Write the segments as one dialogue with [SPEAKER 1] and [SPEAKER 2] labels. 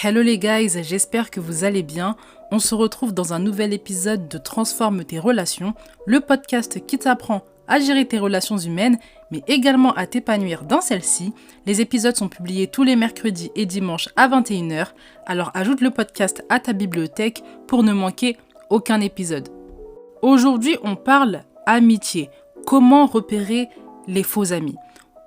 [SPEAKER 1] Hello les guys, j'espère que vous allez bien. On se retrouve dans un nouvel épisode de Transforme tes relations, le podcast qui t'apprend à gérer tes relations humaines, mais également à t'épanouir dans celles-ci. Les épisodes sont publiés tous les mercredis et dimanches à 21h, alors ajoute le podcast à ta bibliothèque pour ne manquer aucun épisode. Aujourd'hui, on parle amitié. Comment repérer les faux amis ?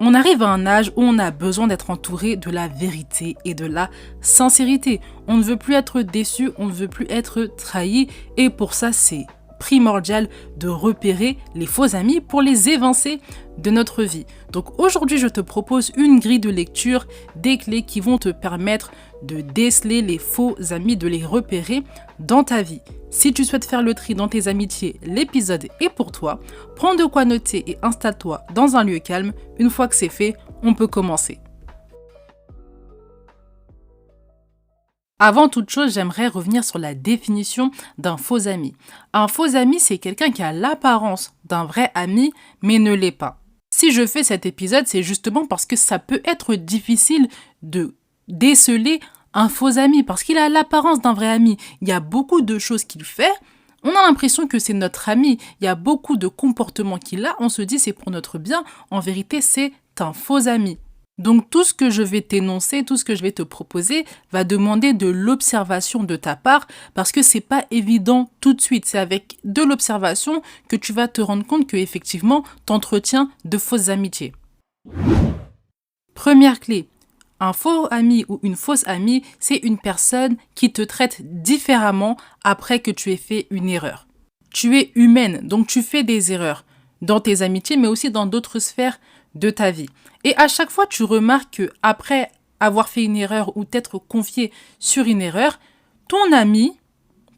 [SPEAKER 1] On arrive à un âge où on a besoin d'être entouré de la vérité et de la sincérité. On ne veut plus être déçu, on ne veut plus être trahi. Et pour ça, c'est primordial de repérer les faux amis pour les évincer de notre vie. Donc aujourd'hui, je te propose une grille de lecture, des clés qui vont te permettre de déceler les faux amis, de les repérer dans ta vie. Si tu souhaites faire le tri dans tes amitiés, l'épisode est pour toi. Prends de quoi noter et installe-toi dans un lieu calme. Une fois que c'est fait, on peut commencer. Avant toute chose, j'aimerais revenir sur la définition d'un faux ami. Un faux ami, c'est quelqu'un qui a l'apparence d'un vrai ami, mais ne l'est pas. Si je fais cet épisode, c'est justement parce que ça peut être difficile de déceler un faux ami, parce qu'il a l'apparence d'un vrai ami. Il y a beaucoup de choses qu'il fait, on a l'impression que c'est notre ami. Il y a beaucoup de comportements qu'il a, on se dit c'est pour notre bien. En vérité, c'est un faux ami. Donc tout ce que je vais t'énoncer, tout ce que je vais te proposer va demander de l'observation de ta part parce que c'est pas évident tout de suite. C'est avec de l'observation que tu vas te rendre compte que effectivement t'entretiens de fausses amitiés. Première clé, un faux ami ou une fausse amie, c'est une personne qui te traite différemment après que tu aies fait une erreur. Tu es humaine, donc tu fais des erreurs dans tes amitiés mais aussi dans d'autres sphères de ta vie. Et à chaque fois, tu remarques qu'après avoir fait une erreur ou t'être confié sur une erreur, ton ami,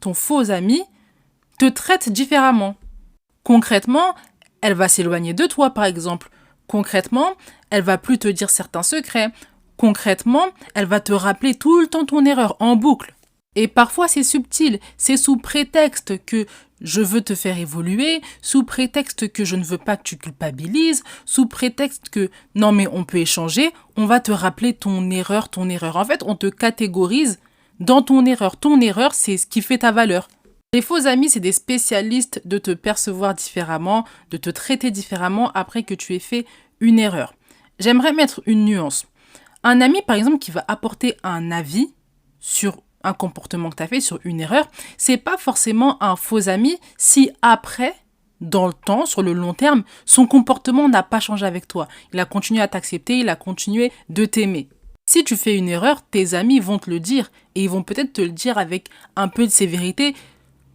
[SPEAKER 1] ton faux ami, te traite différemment. Concrètement, elle va s'éloigner de toi, par exemple. Concrètement, elle va plus te dire certains secrets. Concrètement, elle va te rappeler tout le temps ton erreur en boucle. Et parfois, c'est subtil. C'est sous prétexte que je veux te faire évoluer, sous prétexte que je ne veux pas que tu culpabilises, sous prétexte que non mais on peut échanger, on va te rappeler ton erreur. En fait, on te catégorise dans ton erreur. Ton erreur, c'est ce qui fait ta valeur. Les faux amis, c'est des spécialistes de te percevoir différemment, de te traiter différemment après que tu aies fait une erreur. J'aimerais mettre une nuance. Un ami, par exemple, qui va apporter un avis sur un comportement que tu as fait, sur une erreur, c'est pas forcément un faux ami si après, dans le temps, sur le long terme, son comportement n'a pas changé avec toi. Il a continué à t'accepter, il a continué de t'aimer. Si tu fais une erreur, tes amis vont te le dire et ils vont peut-être te le dire avec un peu de sévérité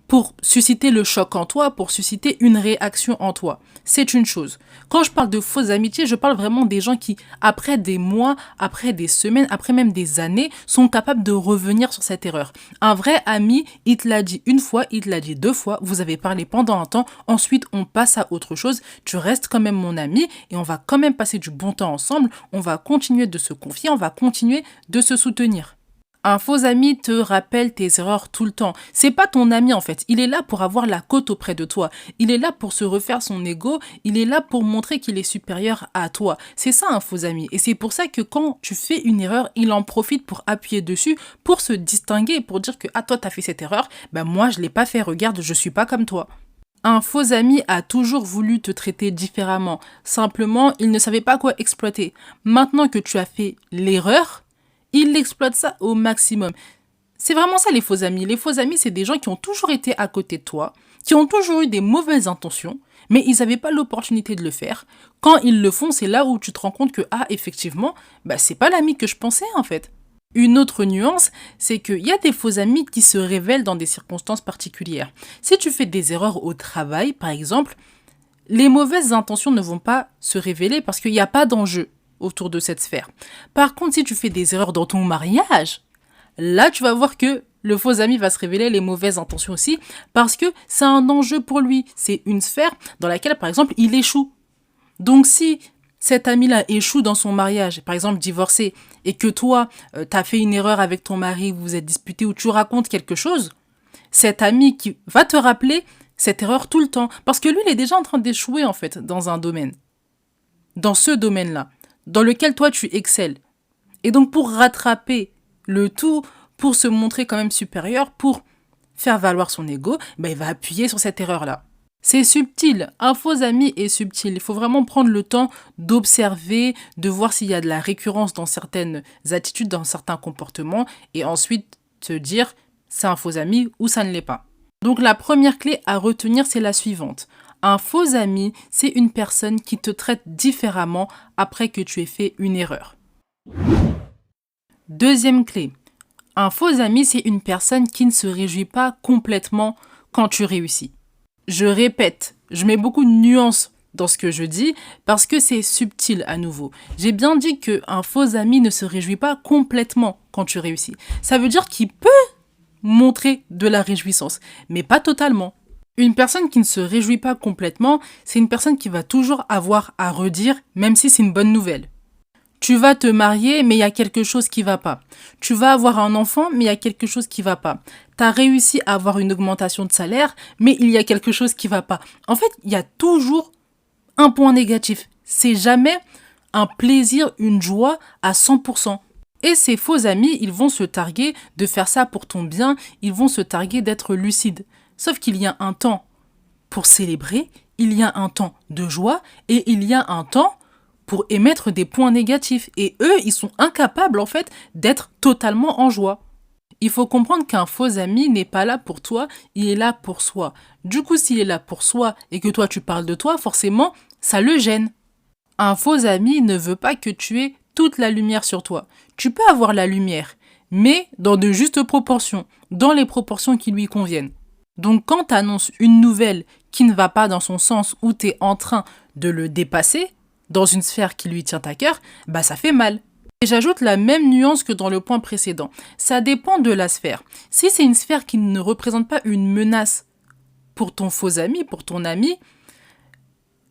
[SPEAKER 1] pour susciter le choc en toi, pour susciter une réaction en toi. C'est une chose. Quand je parle de fausses amitiés, je parle vraiment des gens qui, après des mois, après des semaines, après même des années, sont capables de revenir sur cette erreur. Un vrai ami, il te l'a dit une fois, il te l'a dit 2 fois, vous avez parlé pendant un temps, ensuite on passe à autre chose, tu restes quand même mon ami et on va quand même passer du bon temps ensemble, on va continuer de se confier, on va continuer de se soutenir. Un faux ami te rappelle tes erreurs tout le temps. C'est pas ton ami en fait. Il est là pour avoir la cote auprès de toi. Il est là pour se refaire son ego. Il est là pour montrer qu'il est supérieur à toi. C'est ça un faux ami. Et c'est pour ça que quand tu fais une erreur, il en profite pour appuyer dessus, pour se distinguer, pour dire que toi t'as fait cette erreur, moi je l'ai pas fait. Regarde, je suis pas comme toi. Un faux ami a toujours voulu te traiter différemment. Simplement, il ne savait pas quoi exploiter. Maintenant que tu as fait l'erreur, il exploite ça au maximum. C'est vraiment ça les faux amis. Les faux amis, c'est des gens qui ont toujours été à côté de toi, qui ont toujours eu des mauvaises intentions, mais ils n'avaient pas l'opportunité de le faire. Quand ils le font, c'est là où tu te rends compte que, effectivement, c'est pas l'ami que je pensais en fait. Une autre nuance, c'est qu'il y a des faux amis qui se révèlent dans des circonstances particulières. Si tu fais des erreurs au travail, par exemple, les mauvaises intentions ne vont pas se révéler parce qu'il n'y a pas d'enjeu autour de cette sphère. Par contre, si tu fais des erreurs dans ton mariage, là, tu vas voir que le faux ami va se révéler, les mauvaises intentions aussi, parce que c'est un enjeu pour lui. C'est une sphère dans laquelle, par exemple, il échoue. Donc, si cet ami-là échoue dans son mariage, par exemple divorcé, et que toi, tu as fait une erreur avec ton mari, vous vous êtes disputé ou tu racontes quelque chose, cet ami qui va te rappeler cette erreur tout le temps. Parce que lui, il est déjà en train d'échouer, en fait, dans un domaine. Dans ce domaine-là, dans lequel toi, tu excelles. Et donc, pour rattraper le tout, pour se montrer quand même supérieur, pour faire valoir son ego, il va appuyer sur cette erreur-là. C'est subtil, un faux ami est subtil. Il faut vraiment prendre le temps d'observer, de voir s'il y a de la récurrence dans certaines attitudes, dans certains comportements, et ensuite te dire c'est un faux ami ou ça ne l'est pas. Donc la première clé à retenir, c'est la suivante. Un faux ami, c'est une personne qui te traite différemment après que tu aies fait une erreur. Deuxième clé. Un faux ami, c'est une personne qui ne se réjouit pas complètement quand tu réussis. Je répète, je mets beaucoup de nuances dans ce que je dis parce que c'est subtil à nouveau. J'ai bien dit qu'un faux ami ne se réjouit pas complètement quand tu réussis. Ça veut dire qu'il peut montrer de la réjouissance, mais pas totalement. Une personne qui ne se réjouit pas complètement, c'est une personne qui va toujours avoir à redire, même si c'est une bonne nouvelle. Tu vas te marier, mais il y a quelque chose qui va pas. Tu vas avoir un enfant, mais il y a quelque chose qui va pas. Tu as réussi à avoir une augmentation de salaire, mais il y a quelque chose qui va pas. En fait, il y a toujours un point négatif. C'est jamais un plaisir, une joie à 100%. Et ces faux amis, ils vont se targuer de faire ça pour ton bien, ils vont se targuer d'être lucides. Sauf qu'il y a un temps pour célébrer, il y a un temps de joie et il y a un temps pour émettre des points négatifs. Et eux, ils sont incapables, en fait, d'être totalement en joie. Il faut comprendre qu'un faux ami n'est pas là pour toi, il est là pour soi. Du coup, s'il est là pour soi et que toi, tu parles de toi, forcément, ça le gêne. Un faux ami ne veut pas que tu aies toute la lumière sur toi. Tu peux avoir la lumière, mais dans de justes proportions, dans les proportions qui lui conviennent. Donc, quand tu annonces une nouvelle qui ne va pas dans son sens ou tu es en train de le dépasser, dans une sphère qui lui tient à cœur, ça fait mal. Et j'ajoute la même nuance que dans le point précédent. Ça dépend de la sphère. Si c'est une sphère qui ne représente pas une menace pour ton faux ami, pour ton ami,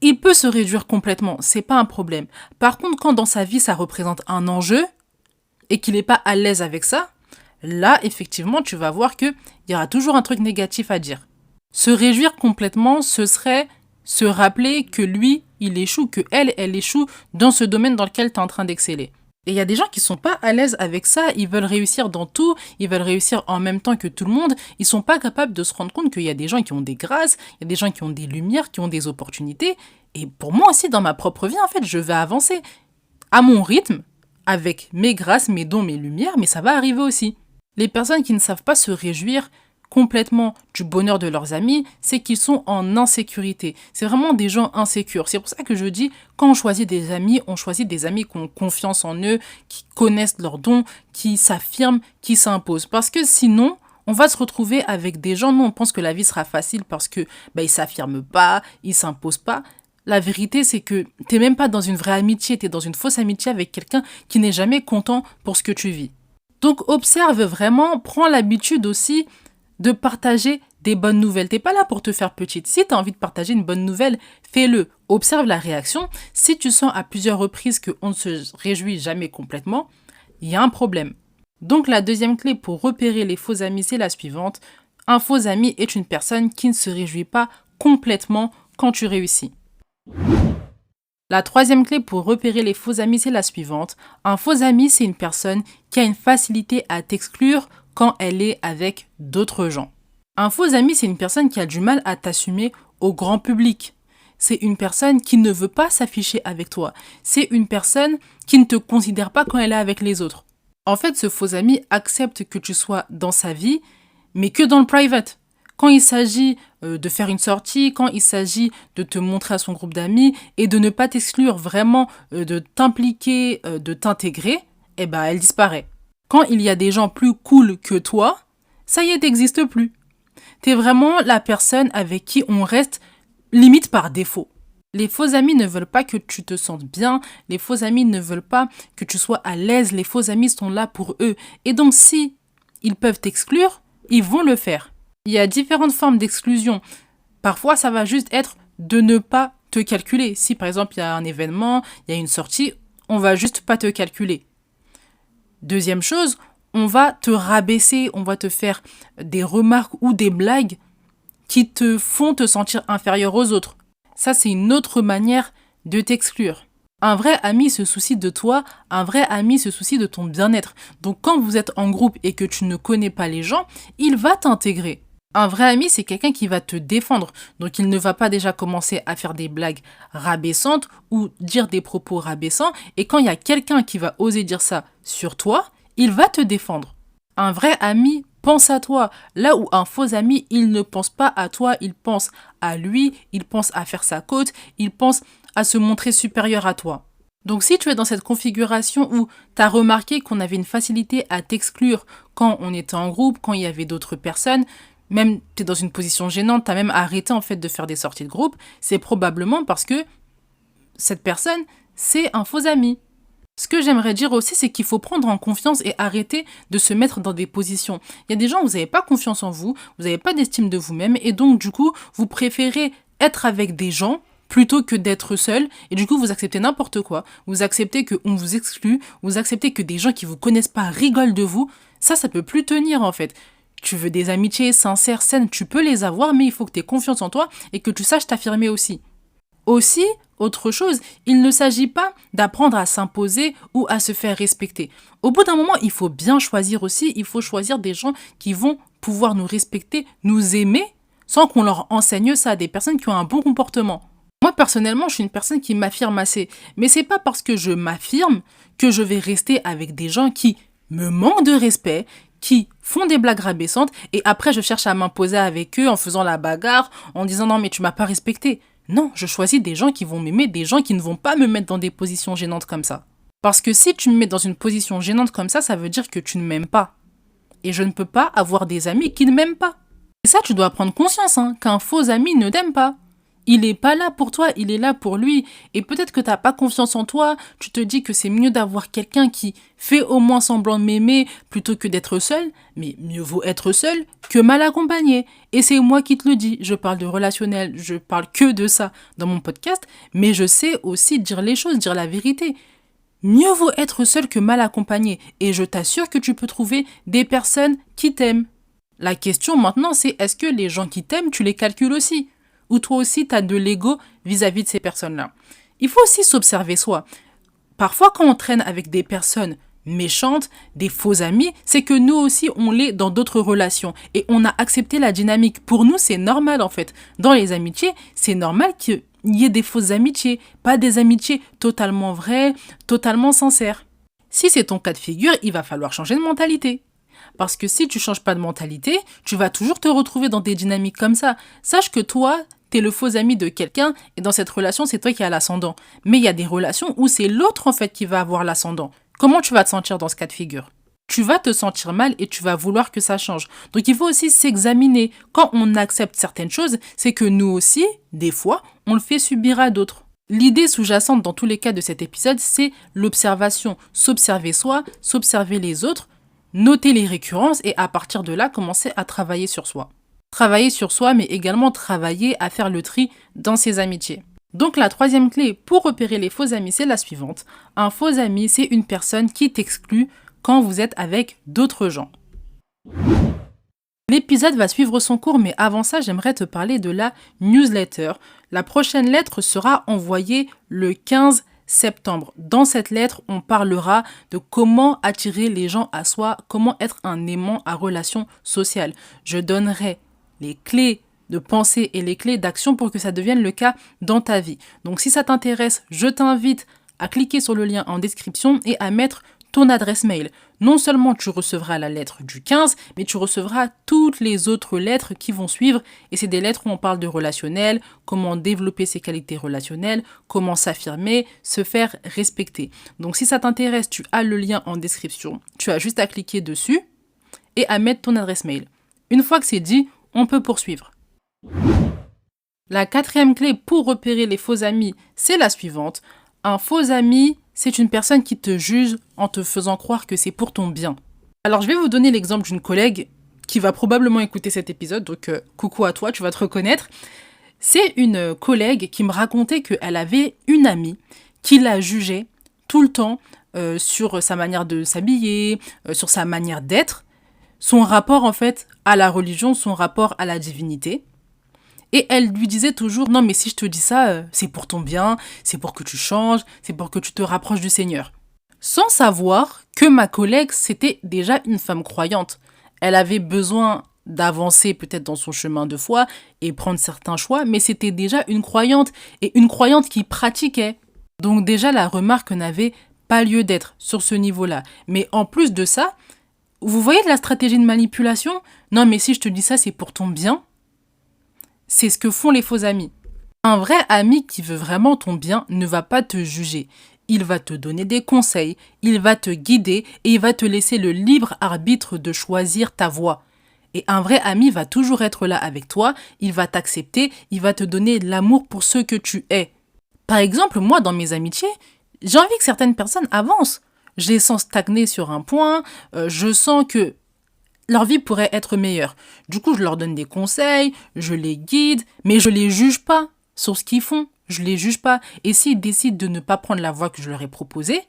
[SPEAKER 1] il peut se réduire complètement, c'est pas un problème. Par contre, quand dans sa vie ça représente un enjeu et qu'il n'est pas à l'aise avec ça, là, effectivement, tu vas voir qu'il y aura toujours un truc négatif à dire. Se réjouir complètement, ce serait se rappeler que lui, il échoue, que elle échoue dans ce domaine dans lequel tu es en train d'exceller. Et il y a des gens qui sont pas à l'aise avec ça, ils veulent réussir dans tout, ils veulent réussir en même temps que tout le monde, ils sont pas capables de se rendre compte qu'il y a des gens qui ont des grâces, il y a des gens qui ont des lumières, qui ont des opportunités. Et pour moi aussi, dans ma propre vie, en fait, je vais avancer à mon rythme, avec mes grâces, mes dons, mes lumières, mais ça va arriver aussi. Les personnes qui ne savent pas se réjouir complètement du bonheur de leurs amis, c'est qu'ils sont en insécurité. C'est vraiment des gens insécures. C'est pour ça que je dis, quand on choisit des amis, on choisit des amis qui ont confiance en eux, qui connaissent leurs dons, qui s'affirment, qui s'imposent. Parce que sinon, on va se retrouver avec des gens, nous on pense que la vie sera facile parce que ils s'affirment pas, ils s'imposent pas. La vérité, c'est que t'es même pas dans une vraie amitié, t'es dans une fausse amitié avec quelqu'un qui n'est jamais content pour ce que tu vis. Donc observe vraiment, prends l'habitude aussi de partager des bonnes nouvelles. T'es pas là pour te faire petite. Si tu as envie de partager une bonne nouvelle, fais-le. Observe la réaction. Si tu sens à plusieurs reprises qu'on ne se réjouit jamais complètement, il y a un problème. Donc la deuxième clé pour repérer les faux amis, c'est la suivante. Un faux ami est une personne qui ne se réjouit pas complètement quand tu réussis. La troisième clé pour repérer les faux amis, c'est la suivante. Un faux ami, c'est une personne qui a une facilité à t'exclure quand elle est avec d'autres gens. Un faux ami, c'est une personne qui a du mal à t'assumer au grand public. C'est une personne qui ne veut pas s'afficher avec toi. C'est une personne qui ne te considère pas quand elle est avec les autres. En fait, ce faux ami accepte que tu sois dans sa vie, mais que dans le private. Quand il s'agit de faire une sortie, quand il s'agit de te montrer à son groupe d'amis et de ne pas t'exclure vraiment, de t'impliquer, de t'intégrer, elle disparaît. Quand il y a des gens plus cool que toi, ça y est, t'existes plus. T'es vraiment la personne avec qui on reste limite par défaut. Les faux amis ne veulent pas que tu te sentes bien, les faux amis ne veulent pas que tu sois à l'aise, les faux amis sont là pour eux. Et donc si ils peuvent t'exclure, ils vont le faire. Il y a différentes formes d'exclusion. Parfois, ça va juste être de ne pas te calculer. Si par exemple, il y a un événement, il y a une sortie, on va juste pas te calculer. Deuxième chose, on va te rabaisser, on va te faire des remarques ou des blagues qui te font te sentir inférieur aux autres. Ça, c'est une autre manière de t'exclure. Un vrai ami se soucie de toi, un vrai ami se soucie de ton bien-être. Donc quand vous êtes en groupe et que tu ne connais pas les gens, il va t'intégrer. Un vrai ami, c'est quelqu'un qui va te défendre. Donc il ne va pas déjà commencer à faire des blagues rabaissantes ou dire des propos rabaissants. Et quand il y a quelqu'un qui va oser dire ça sur toi, il va te défendre. Un vrai ami pense à toi. Là où un faux ami, il ne pense pas à toi, il pense à lui, il pense à faire sa côte, il pense à se montrer supérieur à toi. Donc si tu es dans cette configuration où tu as remarqué qu'on avait une facilité à t'exclure quand on était en groupe, quand il y avait d'autres personnes, même tu es dans une position gênante, tu as même arrêté en fait de faire des sorties de groupe, c'est probablement parce que cette personne, c'est un faux ami. Ce que j'aimerais dire aussi, c'est qu'il faut prendre en confiance et arrêter de se mettre dans des positions. Il y a des gens où vous n'avez pas confiance en vous, vous n'avez pas d'estime de vous-même, et donc du coup, vous préférez être avec des gens plutôt que d'être seul, et du coup, vous acceptez n'importe quoi, vous acceptez qu'on vous exclut, vous acceptez que des gens qui vous connaissent pas rigolent de vous, ça peut plus tenir en fait. Tu veux des amitiés sincères, saines, tu peux les avoir, mais il faut que tu aies confiance en toi et que tu saches t'affirmer aussi. Aussi, autre chose, il ne s'agit pas d'apprendre à s'imposer ou à se faire respecter. Au bout d'un moment, il faut bien choisir aussi, il faut choisir des gens qui vont pouvoir nous respecter, nous aimer, sans qu'on leur enseigne ça, des personnes qui ont un bon comportement. Moi, personnellement, je suis une personne qui m'affirme assez. Mais c'est pas parce que je m'affirme que je vais rester avec des gens qui me manquent de respect, qui font des blagues rabaissantes, et après je cherche à m'imposer avec eux en faisant la bagarre, en disant non mais tu m'as pas respecté. Non, je choisis des gens qui vont m'aimer, des gens qui ne vont pas me mettre dans des positions gênantes comme ça. Parce que si tu me mets dans une position gênante comme ça veut dire que tu ne m'aimes pas. Et je ne peux pas avoir des amis qui ne m'aiment pas. Et ça, tu dois prendre conscience, qu'un faux ami ne t'aime pas. Il est pas là pour toi, il est là pour lui. Et peut-être que t'as pas confiance en toi, tu te dis que c'est mieux d'avoir quelqu'un qui fait au moins semblant de m'aimer plutôt que d'être seul. Mais mieux vaut être seul que mal accompagné. Et c'est moi qui te le dis. Je parle de relationnel, je parle que de ça dans mon podcast, mais je sais aussi dire les choses, dire la vérité. Mieux vaut être seul que mal accompagné. Et je t'assure que tu peux trouver des personnes qui t'aiment. La question maintenant, c'est est-ce que les gens qui t'aiment, tu les calcules aussi ? Ou toi aussi, tu as de l'ego vis-à-vis de ces personnes-là. Il faut aussi s'observer soi. Parfois, quand on traîne avec des personnes méchantes, des faux amis, c'est que nous aussi, on l'est dans d'autres relations. Et on a accepté la dynamique. Pour nous, c'est normal en fait. Dans les amitiés, c'est normal qu'il y ait des fausses amitiés, pas des amitiés totalement vraies, totalement sincères. Si c'est ton cas de figure, il va falloir changer de mentalité. Parce que si tu changes pas de mentalité, tu vas toujours te retrouver dans des dynamiques comme ça. Sache que toi, t'es le faux ami de quelqu'un et dans cette relation, c'est toi qui as l'ascendant. Mais il y a des relations où c'est l'autre en fait qui va avoir l'ascendant. Comment tu vas te sentir dans ce cas de figure ? Tu vas te sentir mal et tu vas vouloir que ça change. Donc il faut aussi s'examiner. Quand on accepte certaines choses, c'est que nous aussi, des fois, on le fait subir à d'autres. L'idée sous-jacente dans tous les cas de cet épisode, c'est l'observation. S'observer soi, s'observer les autres, noter les récurrences et à partir de là, commencer à travailler sur soi. Travailler sur soi, mais également travailler à faire le tri dans ses amitiés. Donc la troisième clé pour repérer les faux amis, c'est la suivante. Un faux ami, c'est une personne qui t'exclut quand vous êtes avec d'autres gens. L'épisode va suivre son cours, mais avant ça, j'aimerais te parler de la newsletter. La prochaine lettre sera envoyée le 15 septembre. Dans cette lettre, on parlera de comment attirer les gens à soi, comment être un aimant à relation sociale. Je donnerai les clés de pensée et les clés d'action pour que ça devienne le cas dans ta vie. Donc si ça t'intéresse, je t'invite à cliquer sur le lien en description et à mettre ton adresse mail. Non seulement tu recevras la lettre du 15, mais tu recevras toutes les autres lettres qui vont suivre. Et c'est des lettres où on parle de relationnel, comment développer ses qualités relationnelles, comment s'affirmer, se faire respecter. Donc si ça t'intéresse, tu as le lien en description. Tu as juste à cliquer dessus et à mettre ton adresse mail. Une fois que c'est dit, on peut poursuivre. La quatrième clé pour repérer les faux amis, c'est la suivante. Un faux ami, c'est une personne qui te juge en te faisant croire que c'est pour ton bien. Alors je vais vous donner l'exemple d'une collègue qui va probablement écouter cet épisode, donc coucou à toi, tu vas te reconnaître. C'est une collègue qui me racontait qu'elle avait une amie qui la jugeait tout le temps sur sa manière de s'habiller, sur sa manière d'être, son rapport en fait à la religion, son rapport à la divinité. Et elle lui disait toujours, non mais si je te dis ça, c'est pour ton bien, c'est pour que tu changes, c'est pour que tu te rapproches du Seigneur. Sans savoir que ma collègue, c'était déjà une femme croyante. Elle avait besoin d'avancer peut-être dans son chemin de foi et prendre certains choix, mais c'était déjà une croyante et une croyante qui pratiquait. Donc déjà, la remarque n'avait pas lieu d'être sur ce niveau-là. Mais en plus de ça, vous voyez de la stratégie de manipulation? Non mais si je te dis ça, c'est pour ton bien. C'est ce que font les faux amis. Un vrai ami qui veut vraiment ton bien ne va pas te juger. Il va te donner des conseils, il va te guider et il va te laisser le libre arbitre de choisir ta voie. Et un vrai ami va toujours être là avec toi, il va t'accepter, il va te donner de l'amour pour ce que tu es. Par exemple, moi, dans mes amitiés, j'ai envie que certaines personnes avancent. Je les sens stagner sur un point, je sens que leur vie pourrait être meilleure. Du coup, je leur donne des conseils, je les guide, mais je les juge pas sur ce qu'ils font. Je les juge pas. Et s'ils décident de ne pas prendre la voie que je leur ai proposée,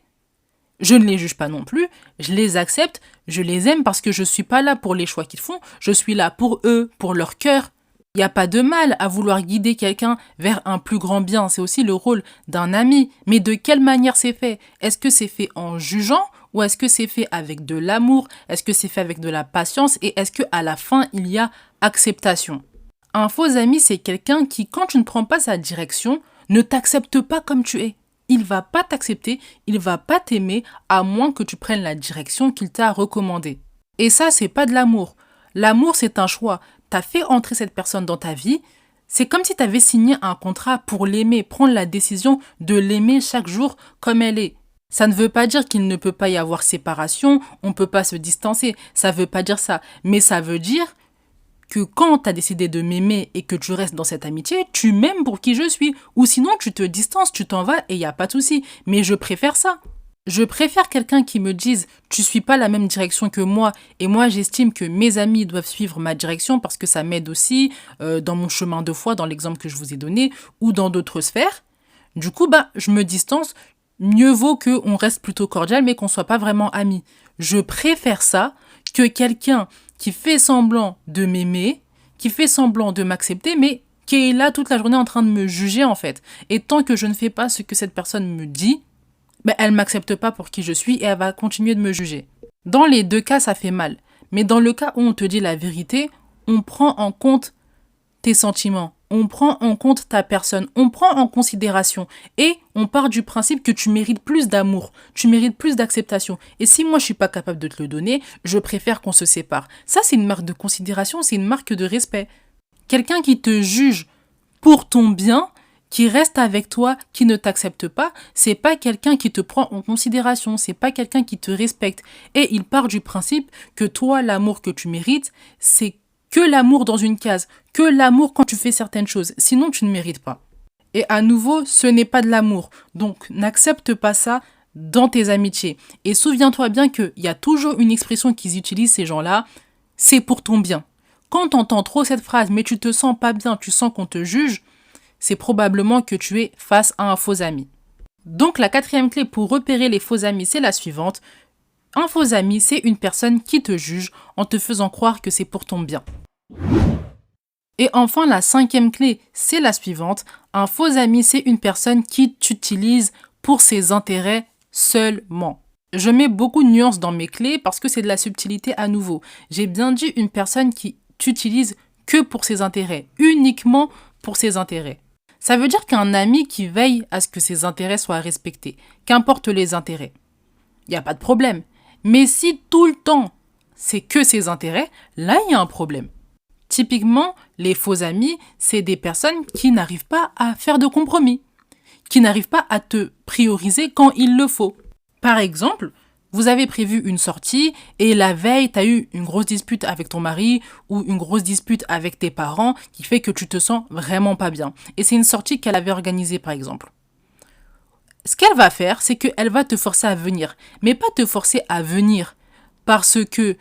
[SPEAKER 1] je ne les juge pas non plus, je les accepte, je les aime parce que je ne suis pas là pour les choix qu'ils font, je suis là pour eux, pour leur cœur. Il n'y a pas de mal à vouloir guider quelqu'un vers un plus grand bien, c'est aussi le rôle d'un ami. Mais de quelle manière c'est fait? Est-ce que c'est fait en jugeant ou est-ce que c'est fait avec de l'amour? Est-ce que c'est fait avec de la patience? Et est-ce qu'à la fin, il y a acceptation? Un faux ami, c'est quelqu'un qui, quand tu ne prends pas sa direction, ne t'accepte pas comme tu es. Il va pas t'accepter, il va pas t'aimer, à moins que tu prennes la direction qu'il t'a recommandée. Et ça, c'est pas de l'amour. L'amour, c'est un choix. T'as fait entrer cette personne dans ta vie. C'est comme si tu avais signé un contrat pour l'aimer, prendre la décision de l'aimer chaque jour comme elle est. Ça ne veut pas dire qu'il ne peut pas y avoir séparation, on ne peut pas se distancer. Ça ne veut pas dire ça. Mais ça veut dire que quand tu as décidé de m'aimer et que tu restes dans cette amitié, tu m'aimes pour qui je suis. Ou sinon, tu te distances, tu t'en vas et il n'y a pas de souci. Mais je préfère ça. Je préfère quelqu'un qui me dise « tu suis pas la même direction que moi et moi j'estime que mes amis doivent suivre ma direction parce que ça m'aide aussi dans mon chemin de foi, dans l'exemple que je vous ai donné, ou dans d'autres sphères. » Du coup, je me distance. Mieux vaut qu'on reste plutôt cordial mais qu'on soit pas vraiment amis. Je préfère ça que quelqu'un qui fait semblant de m'aimer, qui fait semblant de m'accepter, mais qui est là toute la journée en train de me juger en fait. Et tant que je ne fais pas ce que cette personne me dit, elle ne m'accepte pas pour qui je suis et elle va continuer de me juger. Dans les deux cas, ça fait mal. Mais dans le cas où on te dit la vérité, on prend en compte tes sentiments, on prend en compte ta personne, on prend en considération et on part du principe que tu mérites plus d'amour, tu mérites plus d'acceptation. Et si moi je suis pas capable de te le donner, je préfère qu'on se sépare. Ça, c'est une marque de considération, c'est une marque de respect. Quelqu'un qui te juge pour ton bien, qui reste avec toi, qui ne t'accepte pas, c'est pas quelqu'un qui te prend en considération, c'est pas quelqu'un qui te respecte. Et il part du principe que toi, l'amour que tu mérites, c'est que l'amour dans une case, que l'amour quand tu fais certaines choses, sinon tu ne mérites pas. Et à nouveau, ce n'est pas de l'amour, donc n'accepte pas ça dans tes amitiés. Et souviens-toi bien qu'il y a toujours une expression qu'ils utilisent ces gens-là, c'est pour ton bien. Quand tu entends trop cette phrase, mais tu te sens pas bien, tu sens qu'on te juge, c'est probablement que tu es face à un faux ami. Donc la quatrième clé pour repérer les faux amis, c'est la suivante. Un faux ami, c'est une personne qui te juge en te faisant croire que c'est pour ton bien. Et enfin, la cinquième clé, c'est la suivante. Un faux ami, c'est une personne qui t'utilise pour ses intérêts seulement. Je mets beaucoup de nuances dans mes clés parce que c'est de la subtilité à nouveau. J'ai bien dit une personne qui t'utilise que pour ses intérêts, uniquement pour ses intérêts. Ça veut dire qu'un ami qui veille à ce que ses intérêts soient respectés, qu'importe les intérêts, il n'y a pas de problème. Mais si tout le temps, c'est que ses intérêts, là, il y a un problème. Typiquement, les faux amis, c'est des personnes qui n'arrivent pas à faire de compromis, qui n'arrivent pas à te prioriser quand il le faut. Par exemple, vous avez prévu une sortie et la veille, tu as eu une grosse dispute avec ton mari ou une grosse dispute avec tes parents qui fait que tu te sens vraiment pas bien. Et c'est une sortie qu'elle avait organisée, par exemple. Ce qu'elle va faire, c'est qu'elle va te forcer à venir. Mais pas te forcer à venir parce que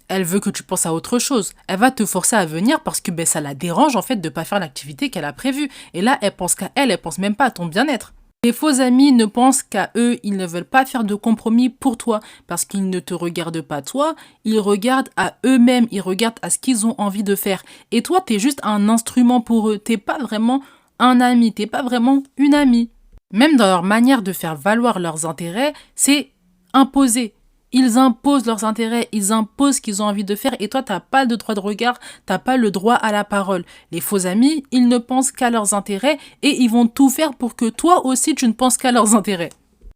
[SPEAKER 1] elle veut que tu penses à autre chose. Elle va te forcer à venir parce que ça la dérange en fait de ne pas faire l'activité qu'elle a prévue. Et là, elle pense qu'à elle, elle pense même pas à ton bien-être. Les faux amis ne pensent qu'à eux, ils ne veulent pas faire de compromis pour toi parce qu'ils ne te regardent pas toi, ils regardent à eux-mêmes, ils regardent à ce qu'ils ont envie de faire. Et toi, t'es juste un instrument pour eux, t'es pas vraiment un ami, t'es pas vraiment une amie. Même dans leur manière de faire valoir leurs intérêts, c'est imposé. Ils imposent leurs intérêts, ils imposent ce qu'ils ont envie de faire et toi, t'as pas de droit de regard, t'as pas le droit à la parole. Les faux amis, ils ne pensent qu'à leurs intérêts et ils vont tout faire pour que toi aussi, tu ne penses qu'à leurs intérêts.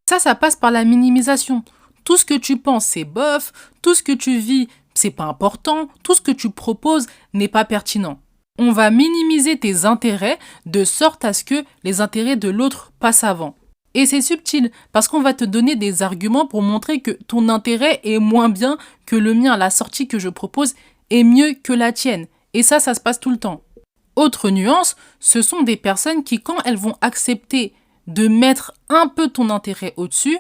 [SPEAKER 1] Ça passe par la minimisation. Tout ce que tu penses, c'est bof, tout ce que tu vis, c'est pas important, tout ce que tu proposes n'est pas pertinent. On va minimiser tes intérêts de sorte à ce que les intérêts de l'autre passent avant. Et c'est subtil, parce qu'on va te donner des arguments pour montrer que ton intérêt est moins bien que le mien. La sortie que je propose est mieux que la tienne. Et ça se passe tout le temps. Autre nuance, ce sont des personnes qui, quand elles vont accepter de mettre un peu ton intérêt au-dessus,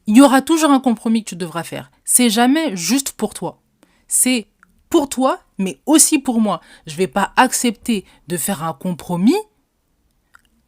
[SPEAKER 1] il y aura toujours un compromis que tu devras faire. C'est jamais juste pour toi. C'est pour toi, mais aussi pour moi. Je ne vais pas accepter de faire un compromis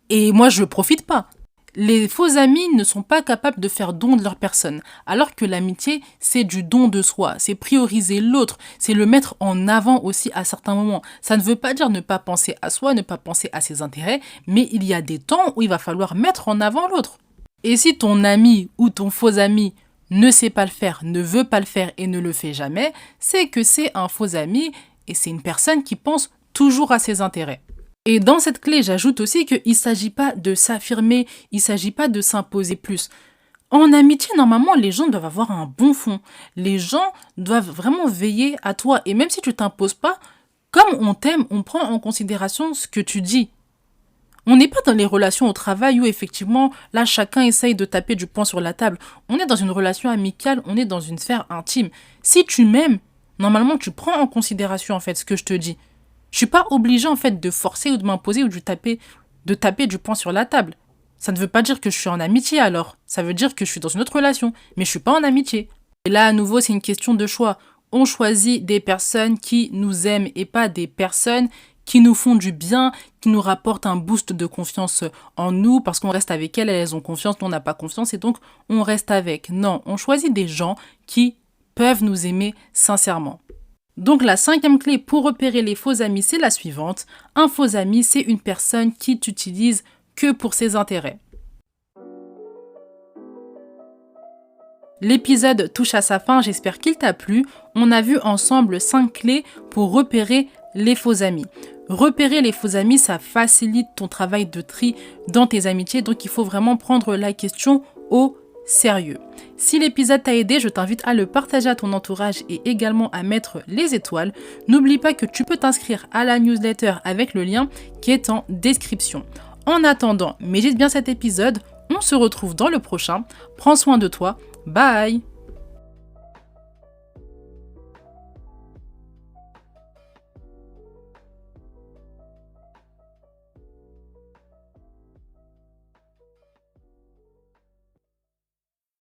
[SPEAKER 1] et moi, je ne profite pas. Les faux amis ne sont pas capables de faire don de leur personne, alors que l'amitié, c'est du don de soi, c'est prioriser l'autre, c'est le mettre en avant aussi à certains moments. Ça ne veut pas dire ne pas penser à soi, ne pas penser à ses intérêts, mais il y a des temps où il va falloir mettre en avant l'autre. Et si ton ami ou ton faux ami ne sait pas le faire, ne veut pas le faire et ne le fait jamais, c'est que c'est un faux ami et c'est une personne qui pense toujours à ses intérêts. Et dans cette clé, j'ajoute aussi qu'il ne s'agit pas de s'affirmer, il ne s'agit pas de s'imposer plus. En amitié, normalement, les gens doivent avoir un bon fond. Les gens doivent vraiment veiller à toi. Et même si tu ne t'imposes pas, comme on t'aime, on prend en considération ce que tu dis. On n'est pas dans les relations au travail où effectivement, là, chacun essaye de taper du poing sur la table. On est dans une relation amicale, on est dans une sphère intime. Si tu m'aimes, normalement, tu prends en considération en fait ce que je te dis. Je suis pas obligée en fait de forcer ou de m'imposer ou de taper du poing sur la table. Ça ne veut pas dire que je suis en amitié alors. Ça veut dire que je suis dans une autre relation, mais je suis pas en amitié. Et là, à nouveau, c'est une question de choix. On choisit des personnes qui nous aiment et pas des personnes qui nous font du bien, qui nous rapportent un boost de confiance en nous parce qu'on reste avec elles, elles ont confiance, nous on n'a pas confiance et donc on reste avec. Non, on choisit des gens qui peuvent nous aimer sincèrement. Donc la 5e clé pour repérer les faux amis, c'est la suivante. Un faux ami, c'est une personne qui t'utilise que pour ses intérêts. L'épisode touche à sa fin, j'espère qu'il t'a plu. On a vu ensemble 5 clés pour repérer les faux amis. Repérer les faux amis, ça facilite ton travail de tri dans tes amitiés, donc il faut vraiment prendre la question au sérieux. Si l'épisode t'a aidé, je t'invite à le partager à ton entourage et également à mettre les étoiles. N'oublie pas que tu peux t'inscrire à la newsletter avec le lien qui est en description. En attendant, médite bien cet épisode, on se retrouve dans le prochain. Prends soin de toi, bye!